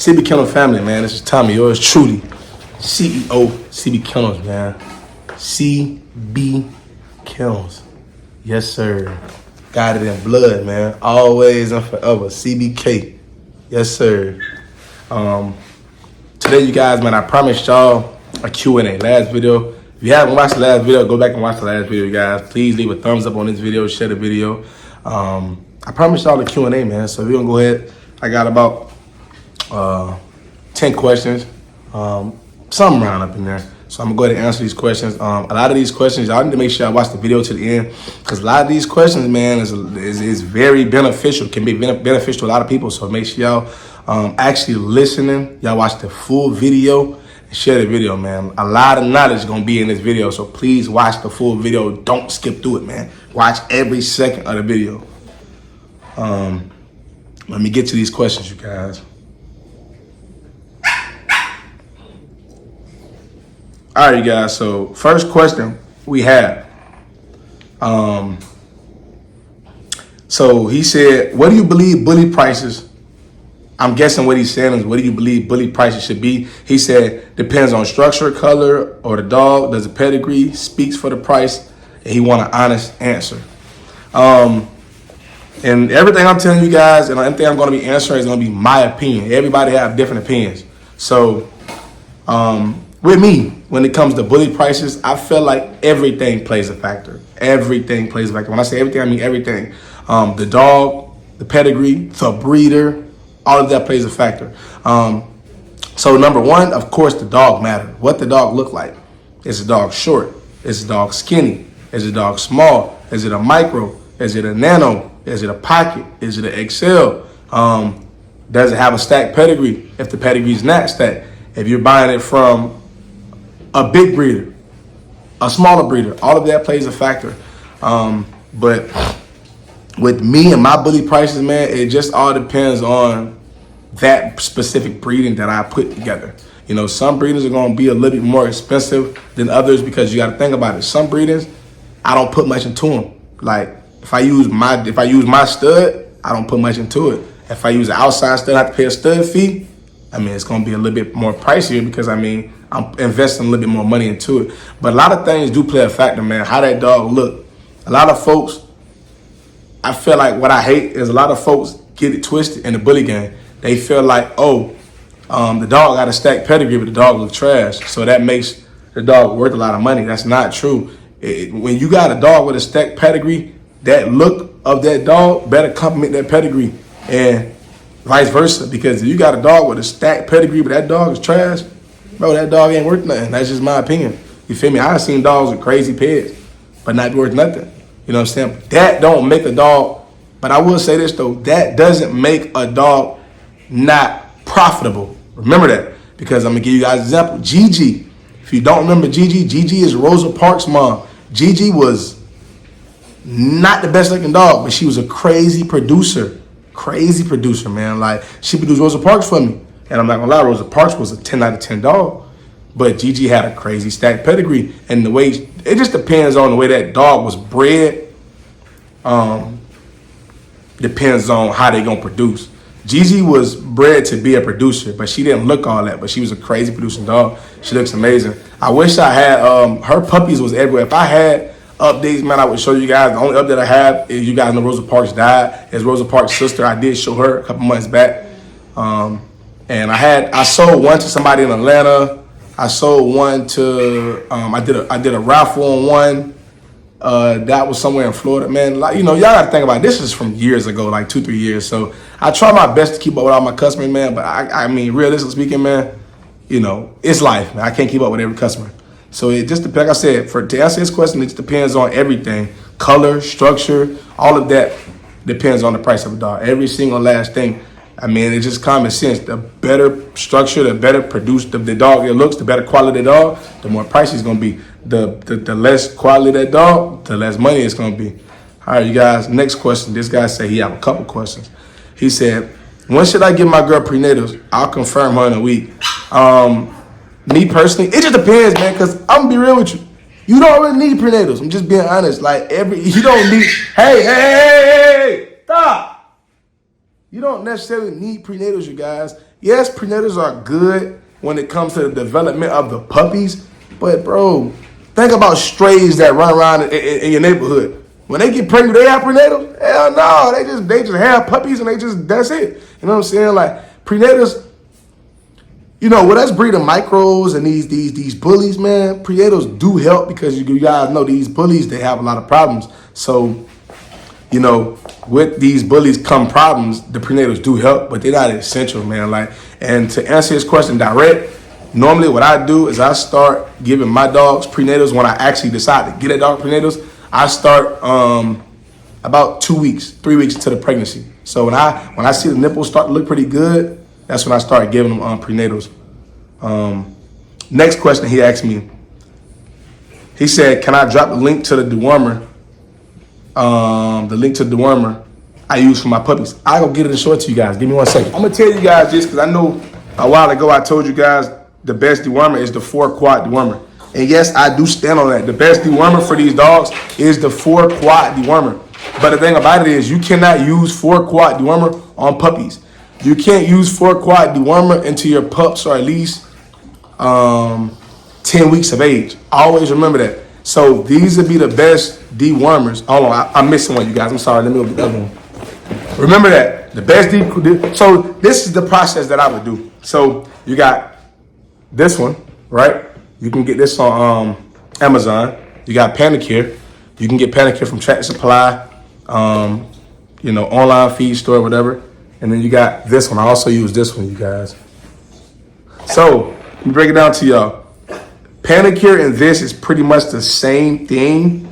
Cbkennells family, man. This is Tommy, yours truly, CEO Cbkennells, man. Cbkennells, yes sir. Got it in blood, man. Always and forever. CBK, yes sir. Today, you guys, man, I promised y'all a Q&A. Last video. If you haven't watched the last video, go back and watch the last video, you guys. Please leave a thumbs up on this video, share the video. I promised y'all a Q&A, man. So we're gonna go ahead. I got about 10 questions, something round up in there. So I'm gonna go ahead and answer these questions. A lot of these questions, y'all need to make sure y'all watch the video to the end, because a lot of these questions, man, is very beneficial, can be beneficial to a lot of people. So make sure y'all actually listening. Y'all watch the full video and share the video, man. A lot of knowledge is gonna be in this video, so please watch the full video. Don't skip through it, man. Watch every second of the video. Let me get to these questions, you guys. All right, you guys. So first question we have. So he said, what do you believe bully prices? I'm guessing what he's saying is, what do you believe bully prices should be? He said, depends on structure, color, or the dog. Does the pedigree speaks for the price? And he want an honest answer. And everything I'm telling you guys and everything I'm going to be answering is going to be my opinion. Everybody have different opinions. So with me, when it comes to bully prices, I feel like everything plays a factor. Everything plays a factor. When I say everything, I mean everything. The dog, the pedigree, the breeder, all of that plays a factor. So number one, of course, the dog matters. What the dog look like. Is the dog short? Is the dog skinny? Is the dog small? Is it a micro? Is it a nano? Is it a pocket? Is it an XL? Does it have a stacked pedigree? If the pedigree is not stacked. If you're buying it from a big breeder, a smaller breeder, all of that plays a factor. But with me and my bully prices, man, it just all depends on that specific breeding that I put together. You know, some breeders are going to be a little bit more expensive than others, because you got to think about it. Some breeders, I don't put much into them. Like if I use my stud, I don't put much into it. If I use an outside stud, I have to pay a stud fee. I mean, it's going to be a little bit more pricier, because I mean, I'm investing a little bit more money into it. But a lot of things do play a factor, man. How that dog look. A lot of folks, I feel like what I hate is a lot of folks get it twisted in the bully game. They feel like, oh, the dog got a stacked pedigree, but the dog look trash, so that makes the dog worth a lot of money. That's not true. When you got a dog with a stacked pedigree, that look of that dog better complement that pedigree, and vice versa. Because if you got a dog with a stacked pedigree, but that dog is trash, bro, that dog ain't worth nothing. That's just my opinion. You feel me? I've seen dogs with crazy peds, but not worth nothing. You know what I'm saying? That don't make a dog, but I will say this though, that doesn't make a dog not profitable. Remember that, because I'm gonna give you guys an example. Gigi, if you don't remember Gigi, Gigi is Rosa Parks' mom. Gigi was not the best looking dog, but she was a crazy producer, man. Like, she produced Rosa Parks for me. And I'm not gonna lie, Rosa Parks was a 10 out of 10 dog. But Gigi had a crazy stacked pedigree. And the way, it just depends on the way that dog was bred. Depends on how they gonna produce. Gigi was bred to be a producer, but she didn't look all that. But she was a crazy producing dog. She looks amazing. I wish I had, her puppies was everywhere. If I had updates, man, I would show you guys. The only update I have is, you guys know Rosa Parks died. It's Rosa Parks' sister. I did show her a couple months back. And I sold one to somebody in Atlanta. I sold one to, I did a raffle on one. That was somewhere in Florida, man. Like, you know, y'all gotta think about it. This is from years ago, like 2-3 years. So I try my best to keep up with all my customers, man. But I mean, realistically speaking, man, you know, it's life, man. I can't keep up with every customer. So it just depends. Like I said, to answer this question, it just depends on everything. Color, structure, all of that depends on the price of a dog. Every single last thing. I mean, it's just common sense. The better structure, the better produced the dog it looks, the better quality the dog, the more pricey it's gonna be. The less quality that dog, the less money it's gonna be. All right, you guys, next question. This guy said he have a couple questions. He said, when should I give my girl prenatals? I'll confirm her in a week. Me personally, it just depends, man, because I'm gonna be real with you. You don't really need prenatals. I'm just being honest. Like, you don't need, hey, stop. You don't necessarily need prenatals, you guys. yes, prenatals are good when it comes to the development of the puppies, but bro, think about strays that run around in your neighborhood. When they get pregnant, they have prenatal? Hell no, they just have puppies and that's it. You know what I'm saying? Like prenatals, you know, with us breeding micros and these bullies, man, prenatals do help because you guys know these bullies, they have a lot of problems. So, you know, with these bullies come problems, the prenatals do help, but they're not essential, man. Like, and to answer his question direct, normally what I do is I start giving my dogs prenatals when I actually decide to get a dog prenatals. I start about 2 weeks, 3 weeks into the pregnancy. So when I see the nipples start to look pretty good, that's when I start giving them prenatals. Next question he asked me, he said, can I drop the link to the dewormer? The link to the dewormer I use for my puppies. I go get it and show it to you guys. Give me 1 second. I'm gonna tell you guys this because I know a while ago I told you guys the best dewormer is the 4-quad dewormer. And yes, I do stand on that. The best dewormer for these dogs is the 4-quad dewormer. But the thing about it is you cannot use 4-quad dewormer on puppies. You can't use 4-quad dewormer until your pups are at least 10 weeks of age. Always remember that. So these would be the best dewormers. Hold on, I'm missing one, you guys. I'm sorry. Let me open the other one. Remember that. The best so this is the process that I would do. So you got this one, right? You can get this on Amazon. You got Panicare. You can get Panicare from Tractor Supply, you know, online feed store, whatever. And then you got this one. I also use this one, you guys. So let me break it down to y'all. Panicare and this is pretty much the same thing.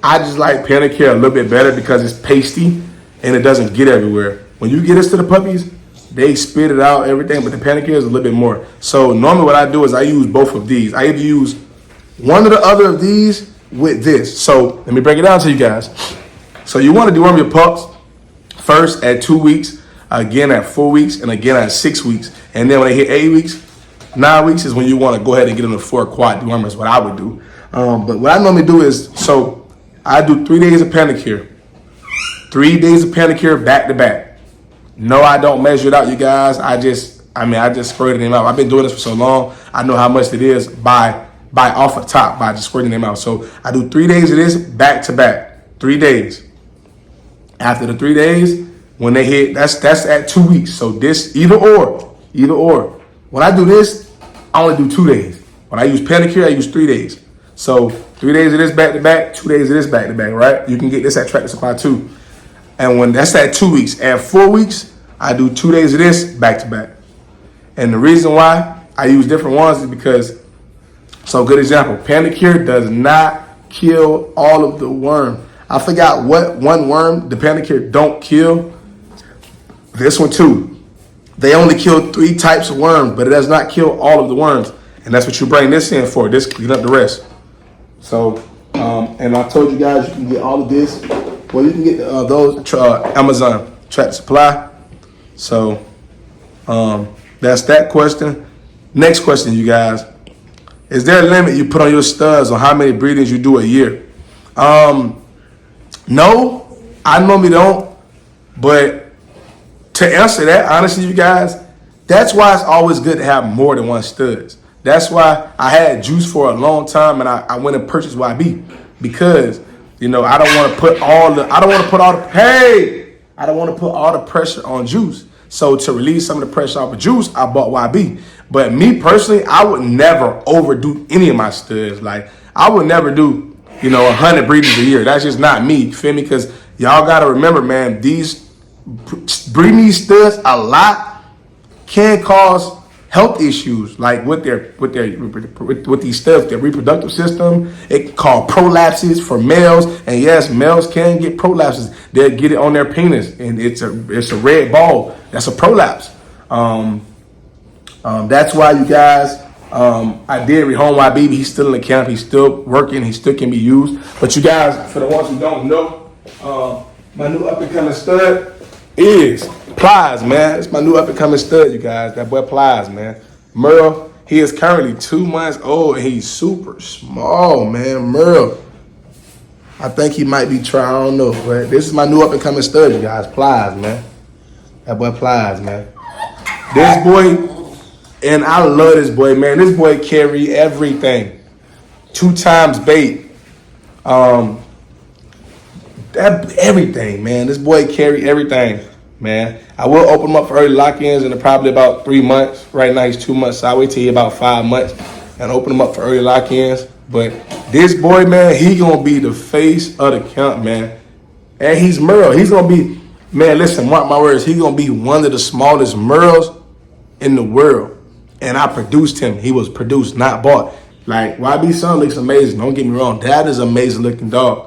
I just like Panicare a little bit better because it's pasty and it doesn't get everywhere. When you get this to the puppies, they spit it out, everything, but the Panicare is a little bit more. So normally what I do is I use both of these. I either use one or the other of these with this. So let me break it down to you guys. So you want to deworm your pups first at 2 weeks, again at 4 weeks, and again at 6 weeks. And then when they hit 8 weeks, 9 weeks is when you want to go ahead and get them the 4-quad dewormer is what I would do. But what I normally do is, so I do 3 days of Panicare. 3 days of Panicare back to back. No, I don't measure it out, you guys. I just squirted them out. I've been doing this for so long. I know how much it is by off the top by just squirting them out. So I do 3 days of this back to back. 3 days. After the 3 days, when they hit, that's at 2 weeks. So this either or. When I do this, I only do 2 days. When I use Panicare, I use 3 days. So 3 days of this back to back, 2 days of this back to back, right? You can get this at Tractor Supply too. And when that's at 2 weeks, at 4 weeks, I do 2 days of this back to back. And the reason why I use different ones is because, so good example, Panicare does not kill all of the worm. I forgot what one worm the Panicare don't kill. This one too. They only kill 3 types of worms, but it does not kill all of the worms. And that's what you bring this in for. This clean up the rest. So, and I told you guys you can get all of this. Well, you can get those Amazon Tractor Supply. So that's that question. Next question, you guys. Is there a limit you put on your studs on how many breedings you do a year? No, I normally don't. But to answer that, honestly, you guys, that's why it's always good to have more than one studs. That's why I had Juice for a long time and I went and purchased YB because, you know, I don't want to put all the pressure on Juice. So to relieve some of the pressure off of Juice, I bought YB. But me personally, I would never overdo any of my studs. Like I would never do, you know, 100 breedings a year. That's just not me. You feel me? Because y'all got to remember, man, breeding these studs a lot can cause health issues, like with these studs, their reproductive system. It can cause prolapses for males, and yes, males can get prolapses. They'll get it on their penis, and it's a red ball. That's a prolapse. That's why you guys. I did rehome my baby. He's still in the camp. He's still working. He still can be used. But you guys, for the ones who don't know, my new up and coming stud is Plies, man. It's my new up and coming stud, you guys. That boy Plies, man. Merle, he is currently 2 months old and he's super small, man. Merle, I think he might be trying, I don't know, but this is my new up and coming stud, you guys. Plies, man. That boy Plies, man. This boy, and I love this boy, man. This boy carry everything. 2 times bait. Everything, man. This boy carry everything, man. I will open him up for early lock-ins in probably about 3 months. Right now he's 2 months, so I'll wait till he's about 5 months and open him up for early lock-ins. But this boy, man, he gonna be the face of the camp, man. And he's Merle. He's gonna be, man, listen, mark my words, he's gonna be one of the smallest Merles in the world. And I produced him. He was produced, not bought. Like, YB son looks amazing. Don't get me wrong. That is an amazing looking dog.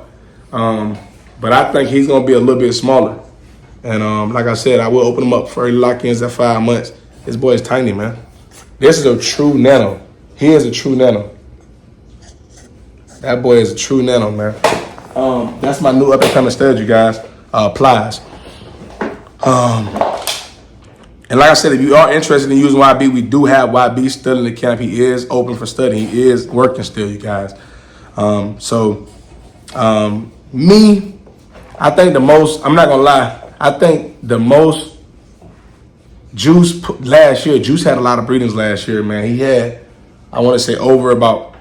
But I think he's going to be a little bit smaller. And like I said, I will open him up for early lock-ins at 5 months. This boy is tiny, man. This is a true nano. He is a true nano. That boy is a true nano, man. That's my new up-and-coming stud, you guys. Plies. And like I said, if you are interested in using YB, we do have YB still in the camp. He is open for study. He is working still, you guys. Me, I think the most, I'm not going to lie, I think the most Juice last year, Juice had a lot of breedings last year, man. He had, I want to say, over about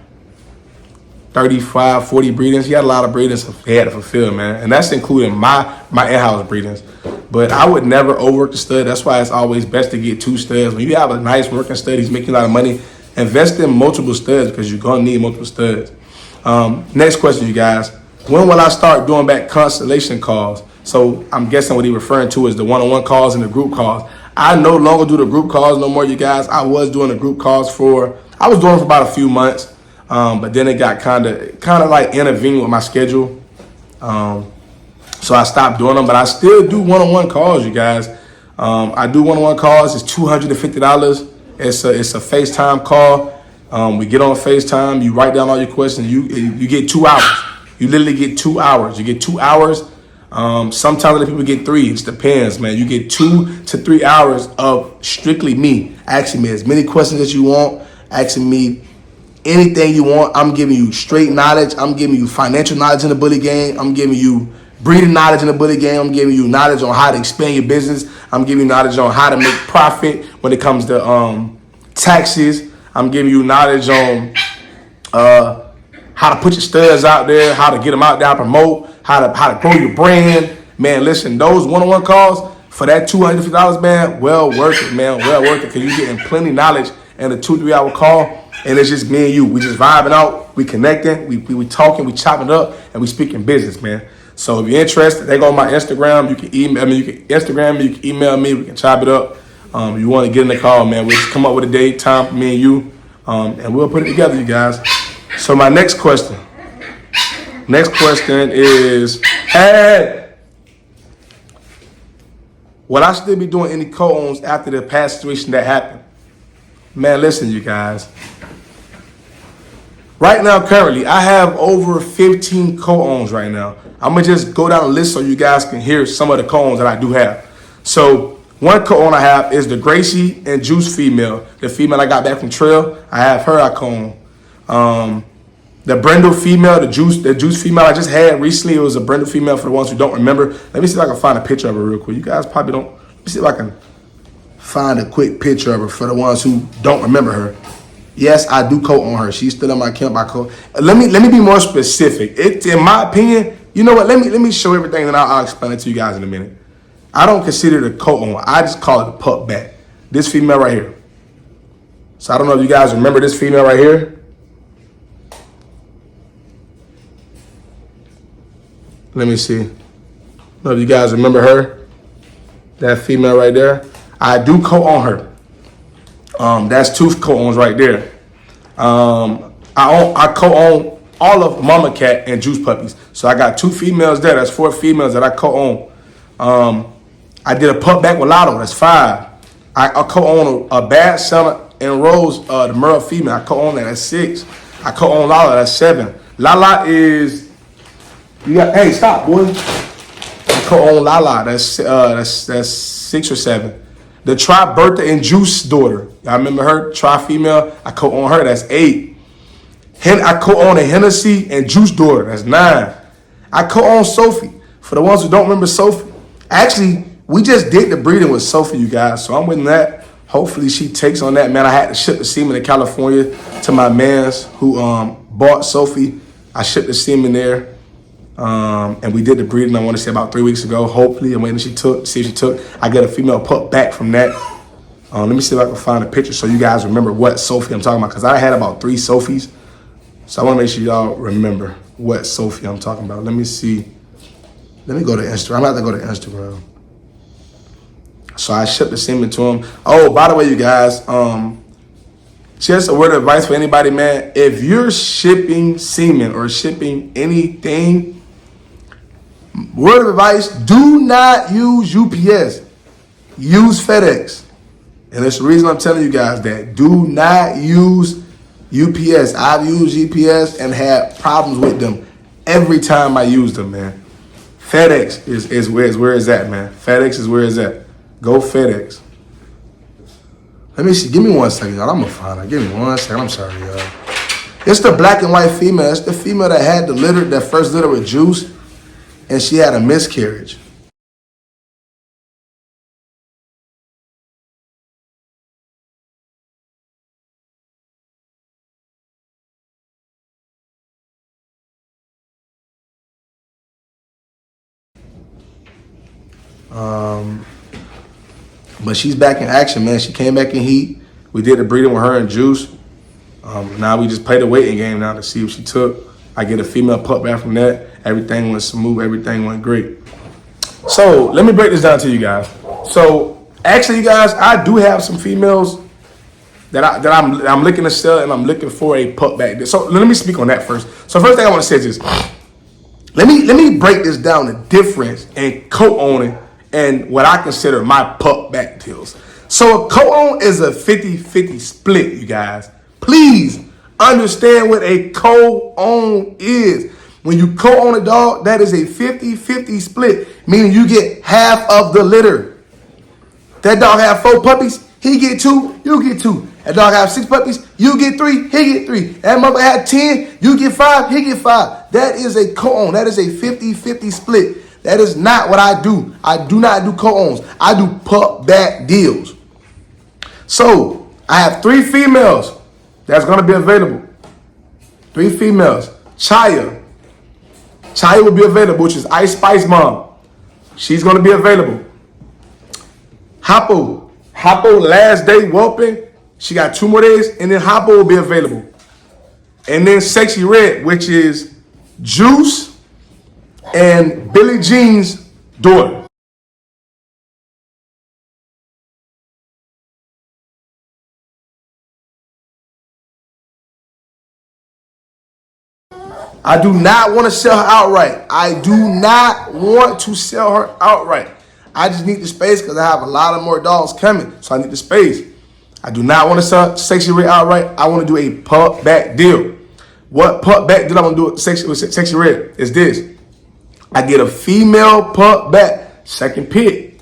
35, 40 breedings. He had a lot of breedings he had to fulfill, man. And that's including my in-house breedings. But I would never overwork the stud. That's why it's always best to get 2 studs. When you have a nice working stud, he's making a lot of money, invest in multiple studs because you're going to need multiple studs. Next question, you guys. When will I start doing back constellation calls? So I'm guessing what he's referring to is the one-on-one calls and the group calls. I no longer do the group calls no more, you guys. I was doing the group calls I was doing it for about a few months. But then it got kind of like intervening with my schedule. So I stopped doing them, but I still do one-on-one calls, you guys. I do one-on-one calls. It's $250. It's a FaceTime call. We get on FaceTime. You write down all your questions. You get 2 hours. You literally get 2 hours. You get 2 hours. Sometimes other people get 3. It depends, man. You get 2 to 3 hours of strictly me asking me as many questions as you want, asking me anything you want. I'm giving you straight knowledge. I'm giving you financial knowledge in the bully game. I'm giving you breeding knowledge in the bully game. I'm giving you knowledge on how to expand your business. I'm giving you knowledge on how to make profit when it comes to taxes. I'm giving you knowledge on how to put your studs out there, how to get them out there, promote, how to grow your brand. Man, listen, those one-on-one calls for that $250, man, well worth it, man. Well worth it because you're getting plenty knowledge in a 2-3 hour call. And it's just me and you. We just vibing out. We connecting. We talking. We chopping it up. And we speaking business, man. So if you're interested, they go on my Instagram. You can email me. You can Instagram me. You can email me. We can chop it up. You want to get in the call, man. We'll just come up with a date, time for me and you. And we'll put it together, you guys. So my next question. Next question is, hey, will I still be doing any co-owns after the past situation that happened? Man, listen, you guys. Right now, currently, I have over 15 co-owns right now. I'm going to just go down the list so you guys can hear some of the co-owns that I do have. So one co-own I have is the Gracie and Juice female. The female I got back from Trail, I have her I co-own. The Brindle female, the juice female I just had recently, it was a Brindle female for the ones who don't remember. Let me see if I can find a picture of her real quick. You guys probably don't. Let me see if I can find a quick picture of her for the ones who don't remember her. Yes, I do co-own her. She's still in my camp. Let me be more specific. It's in my opinion. You know what? Let me show everything, and I'll explain it to you guys in a minute. I don't consider it a co-own. I just call it a pup back. This female right here. So I don't know if you guys remember this female right here. Let me see. I don't know if you guys remember her. That female right there. I do co-own her. That's 2 co-owns right there. I co-own all of Mama Cat and Juice Puppies. So I got 2 females there. That's 4 females that I co-own. I did a pup back with Lotto. That's 5. I co-own a Bad Summer and Rose, the Merle female. I co-own that. That's 6. I co-own Lala. That's 7. Lala is, hey, stop, boy. I co-own Lala. That's 6 or 7. The Tri Bertha and Juice daughter. Y'all remember her? Tri female. I co-own her. That's 8. I co-own a Hennessy and Juice daughter. That's 9. I co-own Sophie. For the ones who don't remember Sophie. Actually, we just did the breeding with Sophie, you guys. So I'm with that. Hopefully she takes on that, man. I had to ship the semen to California to my mans who bought Sophie. I shipped the semen there. And we did the breeding, I want to say about 3 weeks ago. Hopefully, I'm waiting see if she took. I get a female pup back from that. Let me see if I can find a picture so you guys remember what Sophie I'm talking about, because I had about 3 Sophies. So I want to make sure y'all remember what Sophie I'm talking about. Let me see. Let me go to Instagram. I'm going to have to go to Instagram. So I shipped the semen to him. Oh, by the way, you guys, just a word of advice for anybody, man. If you're shipping semen or shipping anything, word of advice, do not use UPS. Use FedEx. And that's the reason I'm telling you guys that. Do not use UPS. I've used UPS and had problems with them every time I use them, man. FedEx is where it's at, man. FedEx is where it's at. Go FedEx. Let me see. Give me 1 second, y'all. I'm gonna find it. Give me 1 second. I'm sorry, y'all. It's the black and white female. It's the female that had the litter, that first litter with juice, and she had a miscarriage. But she's back in action, man. She came back in heat. We did the breeding with her and Juice. Now we just play the waiting game now to see if she took. I get a female pup back from that. Everything went smooth. Everything went great. So let me break this down to you guys. So actually, you guys, I do have some females that I'm looking to sell, and I'm looking for a pup back. So let me speak on that first. So first thing I want to say is this. Let me break this down, the difference in co-owning and what I consider my pup back deals. So a co-own is a 50-50 split, you guys. Please understand what a co-own is. When you co-own a dog, that is a 50-50 split, meaning you get half of the litter. That dog have 4 puppies, he get 2, you get 2. That dog have 6 puppies, you get 3, he get 3. That mother had 10, you get 5, he get 5. That is a co-own. That is a 50-50 split. That is not what I do. I do not do co-owns. I do pup back deals. So I have 3 females that's going to be available. 3 females. Chaya will be available, which is Ice Spice Mom. She's going to be available. Hoppo last day whelping. She got 2 more days, and then Hoppo will be available. And then Sexy Red, which is Juice and Billie Jean's daughter. I do not want to sell her outright. I do not want to sell her outright. I just need the space because I have a lot of more dogs coming. So I need the space. I do not want to sell Sexy Red outright. I want to do a pup back deal. What pup back deal I'm going to do with Sexy Red is this. I get a female pup back, second pick.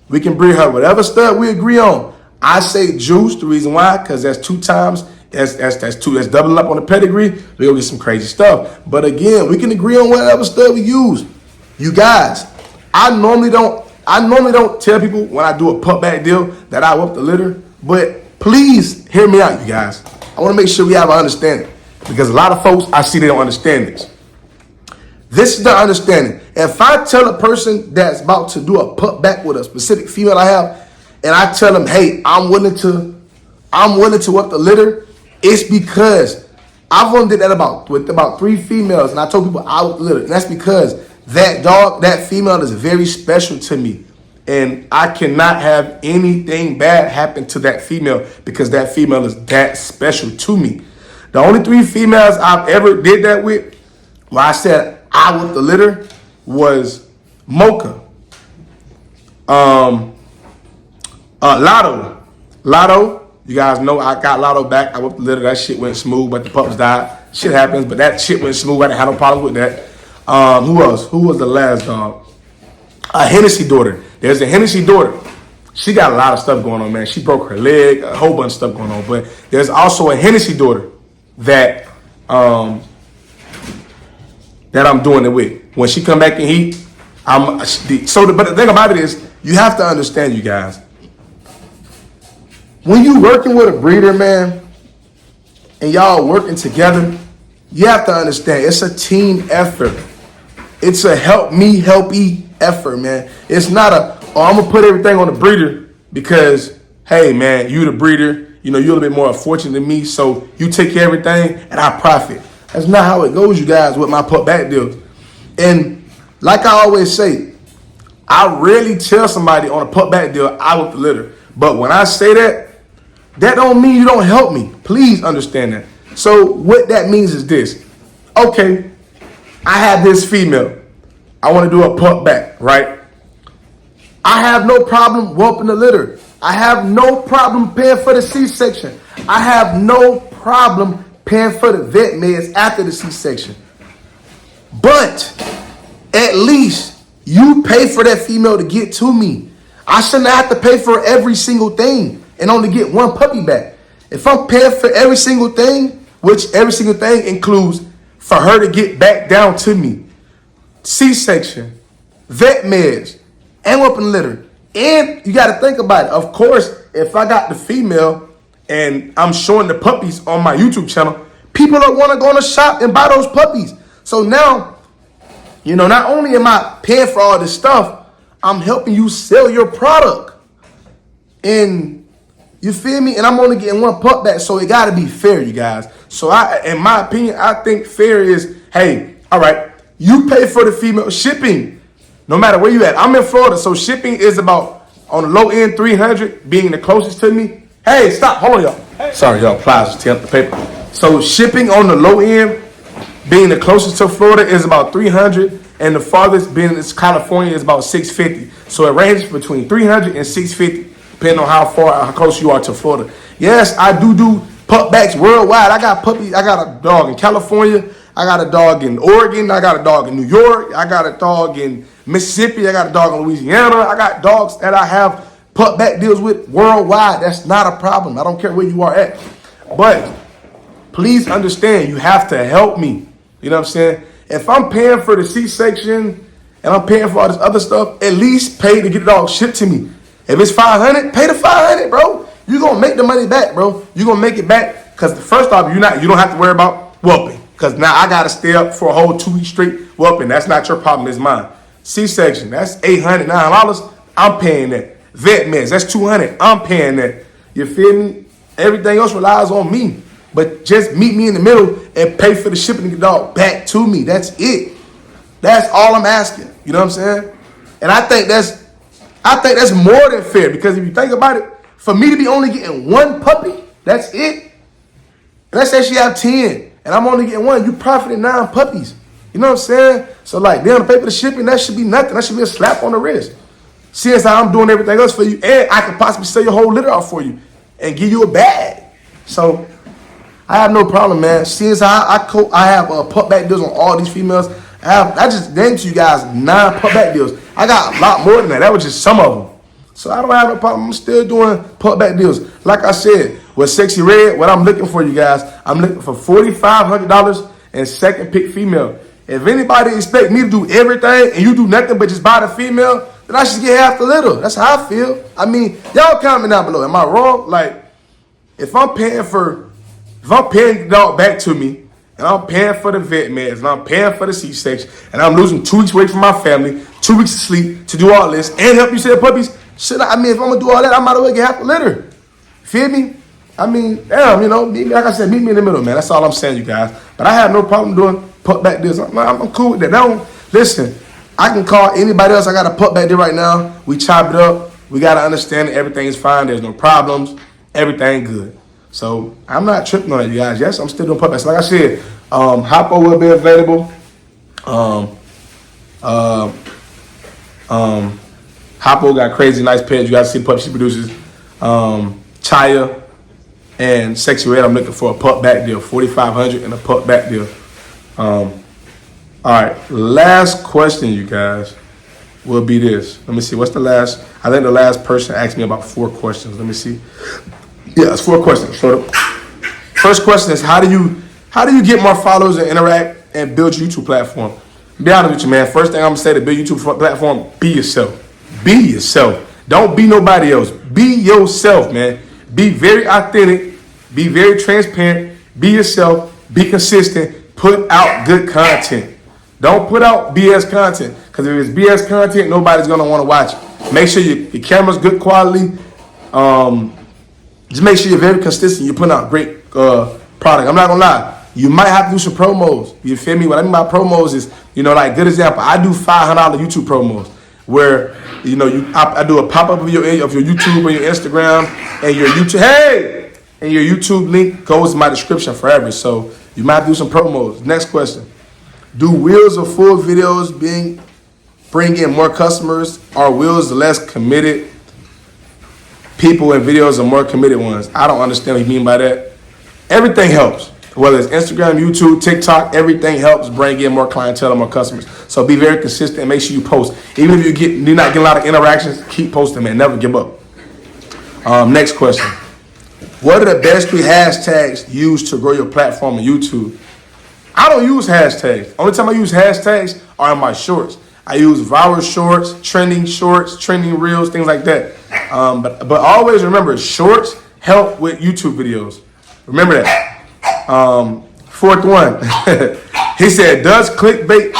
We can breed her whatever stud we agree on. I say Juice. The reason why, because that's 2 times. That's 2. That's doubling up on the pedigree. We gonna get some crazy stuff. But again, we can agree on whatever stud we use. You guys, I normally don't tell people when I do a pup back deal that I whip the litter. But please hear me out, you guys. I want to make sure we have an understanding, because a lot of folks I see they don't understand this. This is the understanding. If I tell a person that's about to do a pup back with a specific female I have, and I tell them, hey, I'm willing to whip the litter, it's because I've only did that with about 3 females, and I told people I whip the litter. And that's because that dog, that female is very special to me. And I cannot have anything bad happen to that female because that female is that special to me. The only 3 females I've ever did that with, where I said I whipped the litter, was Mocha, Lotto. You guys know I got Lotto back. I whipped the litter. That shit went smooth, but the pups died. Shit happens, but that shit went smooth. I didn't have no problems with that. Who else? Who was the last dog? A Hennessy daughter. There's a Hennessy daughter. She got a lot of stuff going on, man. She broke her leg, a whole bunch of stuff going on. But there's also a Hennessy daughter that I'm doing it with. When she come back in heat, but the thing about it is, you have to understand, you guys. when you working with a breeder, man, and y'all working together, you have to understand it's a team effort. It's a help me, help E effort, man. It's not I'm gonna put everything on the breeder because, hey, man, you the breeder. You know, you're a little bit more fortunate than me, so you take care of everything and I profit. That's not how it goes, you guys, with my put back deals. And like I always say, I rarely tell somebody on a put back deal, I whip the litter. But when I say that, that don't mean you don't help me. Please understand that. So what that means is this. Okay, I have this female. I want to do a put back, right? I have no problem whooping the litter. I have no problem paying for the C-section. I have no problem paying for the vet meds after the C-section. But at least you pay for that female to get to me. I shouldn't have to pay for every single thing and only get one puppy back. If I'm paying for every single thing, which every single thing includes for her to get back down to me, C-section, vet meds, and whooping litter. And you got to think about it. Of course, if I got the female and I'm showing the puppies on my YouTube channel, people are want to go in the shop and buy those puppies. So now, you know, not only am I paying for all this stuff, I'm helping you sell your product. And you feel me? And I'm only getting one pup back, so it got to be fair, you guys. So in my opinion, I think fair is, hey, all right, you pay for the female shipping. No matter where you at. I'm in Florida, so shipping is about, on the low end, $300, being the closest to me. Hey, stop. Hold on, y'all. Hey. Sorry, y'all. Plies, tear up the paper. So shipping on the low end, being the closest to Florida, is about $300, and the farthest being in California is about $650. So it ranges between $300 and $650, depending on how close you are to Florida. Yes, I do pup backs worldwide. I got puppies. I got a dog in California. I got a dog in Oregon. I got a dog in New York. I got a dog in Mississippi. I got a dog in Louisiana. I got dogs that I have pup back deals with worldwide. That's not a problem. I don't care where you are at. But please understand, you have to help me. You know what I'm saying? If I'm paying for the C-section and I'm paying for all this other stuff, at least pay to get the dog shipped to me. If it's $500, pay the $500, bro. You're going to make the money back, bro. You're going to make it back because first off, you don't have to worry about whooping. Because now I got to stay up for a whole 2 weeks straight whooping. That's not your problem, it's mine. C-section, that's $800, $900. I'm paying that. Vet meds, that's $200. I'm paying that. You feel me? Everything else relies on me. But just meet me in the middle and pay for the shipping to get the dog back to me. That's it. That's all I'm asking. You know what I'm saying? And I think that's more than fair, because if you think about it, for me to be only getting one puppy, that's it. Let's say she have 10 and I'm only getting one, you profited 9 puppies. You know what I'm saying? So like, they on the pay for the shipping, that should be nothing. That should be a slap on the wrist. Since I'm doing everything else for you, and I could possibly sell your whole litter out for you and give you a bag. So I have no problem, man. Since I have pup back deals on all these females. I just named to you guys 9 pup back deals. I got a lot more than that. That was just some of them. So I don't have no problem. I'm still doing pup back deals. Like I said, with Sexy Red, what I'm looking for, you guys, I'm looking for $4,500 and second pick female. If anybody expect me to do everything and you do nothing but just buy the female, then I should get half the litter. That's how I feel. I mean, y'all comment down below. Am I wrong? Like, if I'm paying the dog back to me, and I'm paying for the vet meds, and I'm paying for the C-section, and I'm losing 2 weeks away from my family, 2 weeks of sleep to do all this, and help you sell puppies, if I'm gonna do all that, I might as well get half the litter. Feel me? I mean, damn, you know, like I said, meet me in the middle, man. That's all I'm saying, you guys. But I have no problem doing pup back deals. I'm cool with that. Listen, I can call anybody else. I got a pup back there right now. We chop it up. We got to understand that everything is fine. There's no problems. Everything good. So I'm not tripping on it, you guys. Yes, I'm still doing pup backs. Like I said, Hoppo will be available. Hoppo got crazy nice pets. You guys see the pup she produces. Chaya and Sexy Red, I'm looking for a pup back deal, $4,500 and a pup back deal. All right, last question, you guys, will be this. Let me see, what's the last? I think the last person asked me about 4 questions. Let me see. Yeah, it's 4 questions. So the first question is, how do you get more followers and interact and build your YouTube platform? Be honest with you, man. First thing I'm gonna say to build YouTube platform, be yourself. Be yourself. Don't be nobody else. Be yourself, man. Be very authentic. Be very transparent. Be yourself. Be consistent. Put out good content. Don't put out BS content, because if it's BS content, nobody's gonna want to watch it. Make sure your camera's good quality. Just make sure you're very consistent. You're putting out great product. I'm not gonna lie. You might have to do some promos. You feel me? What I mean by promos is, like good example. I do $500 YouTube promos where, I do a pop up of your YouTube or your Instagram and your YouTube. Hey, and your YouTube link goes in my description forever. So you might have to do some promos. Next question: do wheels of full videos bring in more customers? Are wheels less committed people and videos are more committed ones? I don't understand what you mean by that. Everything helps. Whether it's Instagram, YouTube, TikTok, everything helps bring in more clientele and more customers. So be very consistent and make sure you post. Even if you're not getting a lot of interactions, keep posting, man. Never give up. Next question. What are the best 3 hashtags used to grow your platform on YouTube? I don't use hashtags. Only time I use hashtags are in my shorts. I use viral shorts, trending reels, things like that. But always remember, shorts help with YouTube videos. Remember that. Fourth one. He said, does clickbait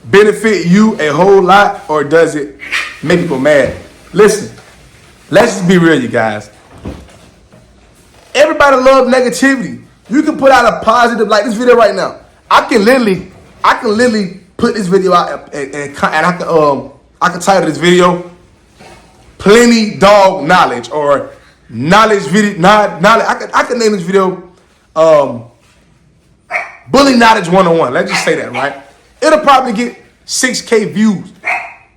benefit you a whole lot, or does it make people mad? Listen, let's just be real, you guys. Everybody loves negativity. You can put out a positive, like this video right now. I can literally put this video out and I can title this video "Plenty Dog Knowledge" or "Knowledge Video." Knowledge. I can name this video "Bully Knowledge 101." Let's just say that, right? It'll probably get 6K views.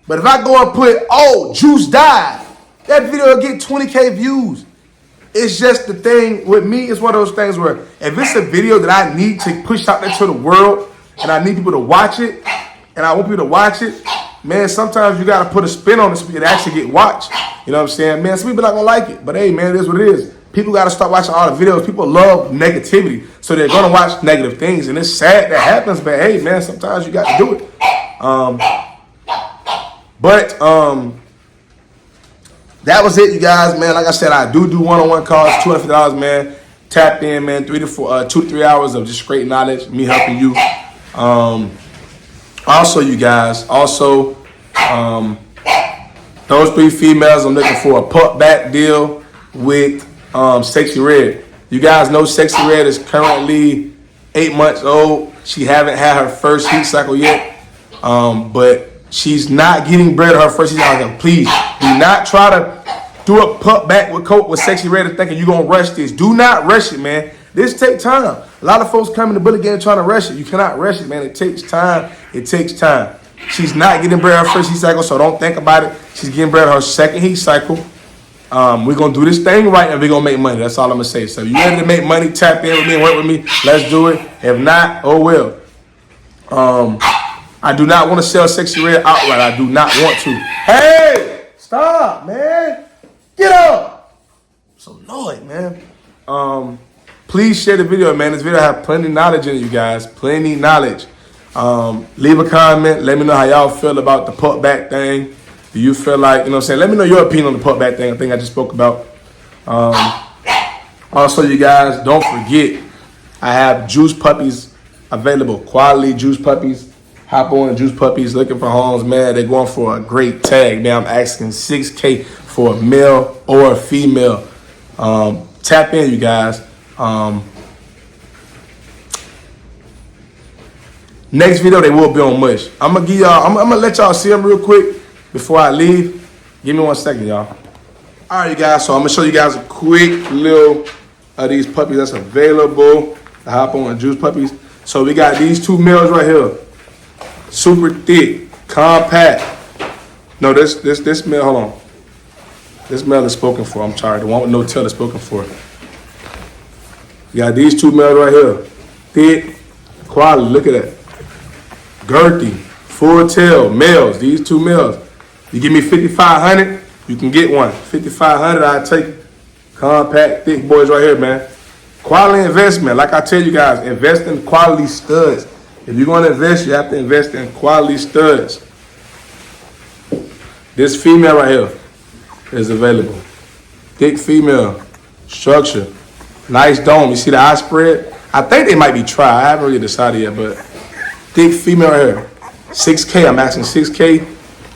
But if I go and put "Oh, Juice died," that video will get 20K views. It's just the thing with me. It's one of those things where if it's a video that I need to push out there to the world and I need people to watch it and I want people to watch it, man, sometimes you got to put a spin on it so it actually get watched. You know what I'm saying? Man, some people not going to like it. But hey, man, it is what it is. People got to start watching all the videos. People love negativity, so they're going to watch negative things. And it's sad that happens, but hey, man, sometimes you got to do it. That was it, you guys, man. Like I said, I do one-on-one calls, $250, man. Tap in, man. 2 to 3 hours of just great knowledge, me helping you. Also, you guys, those 3 females, I'm looking for a put back deal with Sexy Red. You guys know Sexy Red is currently 8 months old. She haven't had her first heat cycle yet, but she's not getting bred her first heat cycle. Please do not try to do a put back with Sexy Red and thinking you're going to rush this. Do not rush it, man. This takes time. A lot of folks come in the bullet game trying to rush it. You cannot rush it, man. It takes time. It takes time. She's not getting bred her first heat cycle, so don't think about it. She's getting bred her second heat cycle. We're going to do this thing right, and we're going to make money. That's all I'm going to say. So if you're ready to make money, tap in with me and work with me. Let's do it. If not, oh well. I do not want to sell Sexy Red outright. I do not want to. Hey, stop, man. Get up. I'm so annoyed, man. Please share the video, man. This video have plenty of knowledge in it, you guys. Plenty of knowledge. Leave a comment. Let me know how y'all feel about the put back thing. Do you feel like, you know what I'm saying? Let me know your opinion on the put back thing. I think I just spoke about. Also, you guys, don't forget, I have juice puppies available. Quality juice puppies. Hop on Juice Puppies looking for homes, man. They're going for a great tag. Man, I'm asking $6K for a male or a female. Tap in, you guys. Next video, they will be on Mush. I'm gonna let y'all see them real quick before I leave. Give me 1 second, y'all. All right, you guys. So I'm gonna show you guys a quick little of these puppies that's available. Hop on Juice Puppies. So we got these 2 males right here. Super thick, compact. No, this male, hold on. This male is spoken for. I'm sorry. The one with no tail is spoken for. You got these 2 males right here. Thick, quality. Look at that. Girthy, full tail, males. These 2 males. You give me $5,500, you can get one. $5,500, I'll take it. Compact, thick boys right here, man. Quality investment. Like I tell you guys, invest in quality studs. If you're going to invest, you have to invest in quality studs. This female right here is available. Thick female. Structure. Nice dome. You see the eye spread? I think they might be tri. I haven't really decided yet, but thick female right here. 6K. I'm asking 6K.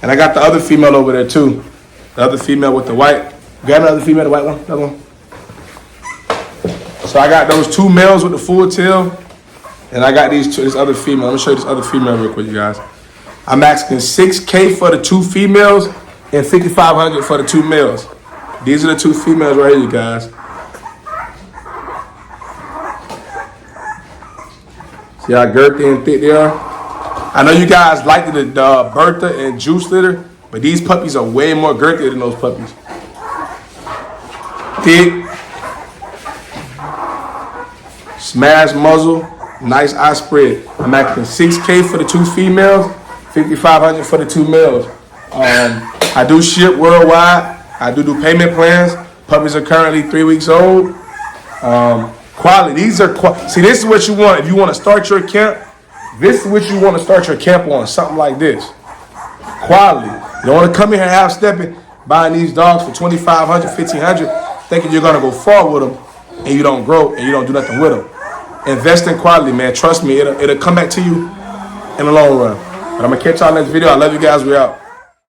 And I got the other female over there too. The other female with the white. Grab another female, the white one. Another one. So I got those 2 males with the full tail. And I got this other female. Let me show you this other female real quick, you guys. I'm asking 6K for the 2 females and 5,500 for the 2 males. These are the 2 females right here, you guys. See how girthy and thick they are? I know you guys like the Bertha and Juice litter, but these puppies are way more girthy than those puppies. Thick. Smash muzzle. Nice eye spread. I'm asking 6K for the 2 females, 5,500 for the 2 males. I do ship worldwide. I do payment plans. Puppies are currently 3 weeks old. Quality. These are see. This is what you want if you want to start your camp. This is what you want to start your camp on. Something like this. Quality. You don't want to come in here half stepping, buying these dogs for 2,500, 1,500, thinking you're gonna go far with them, and you don't grow and you don't do nothing with them. Invest in quality, man. Trust me, it'll come back to you in the long run. But I'm gonna catch y'all next video. I love you guys. We're out.